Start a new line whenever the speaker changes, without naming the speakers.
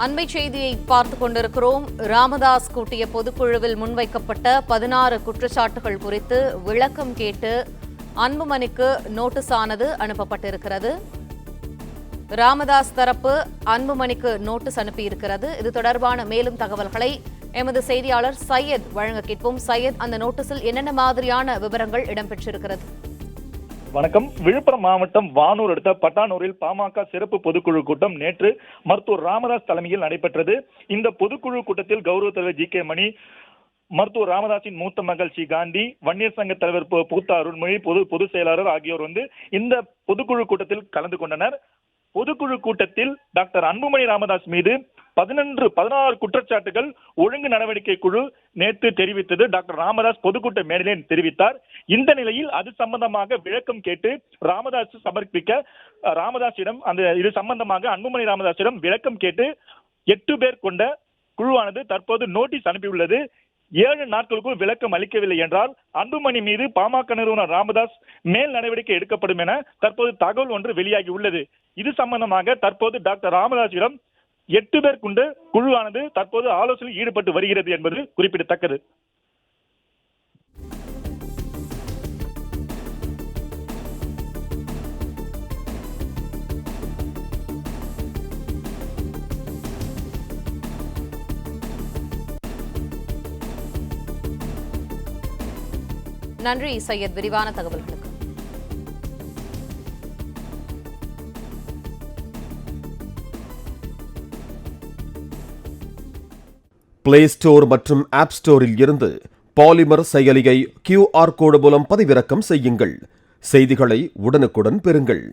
அண்மை செய்தியை பார்த்துக் கொண்டிருக்கிறோம். ராமதாஸ் கூட்டிய பொதுக்குழுவில் முன்வைக்கப்பட்ட 16 குற்றச்சாட்டுகள் குறித்து விளக்கம் கேட்டு அன்புமணிக்கு நோட்டீஸ் ஆனது அனுப்பப்பட்டிருக்கிறது. ராமதாஸ் தரப்பு அன்புமணிக்கு நோட்டீஸ் அனுப்பியிருக்கிறது. இது தொடர்பான மேலும் தகவல்களை எமது செய்தியாளர் சையத் வழங்க கேட்போம். சையத், அந்த நோட்டீஸில் என்னென்ன மாதிரியான விவரங்கள் இடம்பெற்றிருக்கிறது?
வணக்கம். விழுப்புரம் மாவட்டம் வானூர் அடுத்த பட்டானூரில் பாமக சிறப்பு பொதுக்குழு கூட்டம் நேற்று மருத்துவர் ராமதாஸ் தலைமையில் நடைபெற்றது. இந்த பொதுக்குழு கூட்டத்தில் கௌரவ தலைவர் ஜி கே மணி, மருத்துவர் ராமதாஸின் மூத்த மகள் ஸ்ரீ காந்தி, வன்னியர் சங்க தலைவர் பூத்த அருள்மொழி, பொதுச் செயலாளர் ஆகியோர் இந்த பொதுக்குழு கூட்டத்தில் கலந்து கொண்டனர். பொதுக்குழு கூட்டத்தில் டாக்டர் அன்புமணி ராமதாஸ் மீது 16 குற்றச்சாட்டுகள் ஒழுங்கு நடவடிக்கை குழு நேற்று தெரிவித்தது டாக்டர் ராமதாஸ் பொதுக்கூட்ட மேடையில் தெரிவித்தார். இந்த நிலையில் அது சம்பந்தமாக விளக்கம் கேட்டு ராமதாஸிடம் இது சம்பந்தமாக அன்புமணி ராமதாஸிடம் விளக்கம் கேட்டு 8 பேர் கொண்ட குழுவானது தற்போது நோட்டீஸ் அனுப்பியுள்ளது. 7 நாட்களுக்குள் விளக்கம் அளிக்கவில்லை என்றால் அன்புமணி மீது பாமக நிறுவனர் ராமதாஸ் மேல் நடவடிக்கை எடுக்கப்படும் என தற்போது தகவல் ஒன்று வெளியாகி உள்ளது. இது சம்பந்தமாக தற்போது டாக்டர் ராமதாஸிடம் 8 பேர் கொண்ட குழுவானது தற்போது ஆலோசனையில் ஈடுபட்டு வருகிறது என்பது குறிப்பிடத்தக்கது.
நன்றி சையத், விரிவான தகவல்களுக்கு.
பிளே ஸ்டோர் மற்றும் ஆப் ஸ்டோரில் இருந்து பாலிமர் செயலியை QR கோடு மூலம் பதிவிறக்கம் செய்யுங்கள். செய்திகளை உடனுக்குடன் பெறுங்கள்.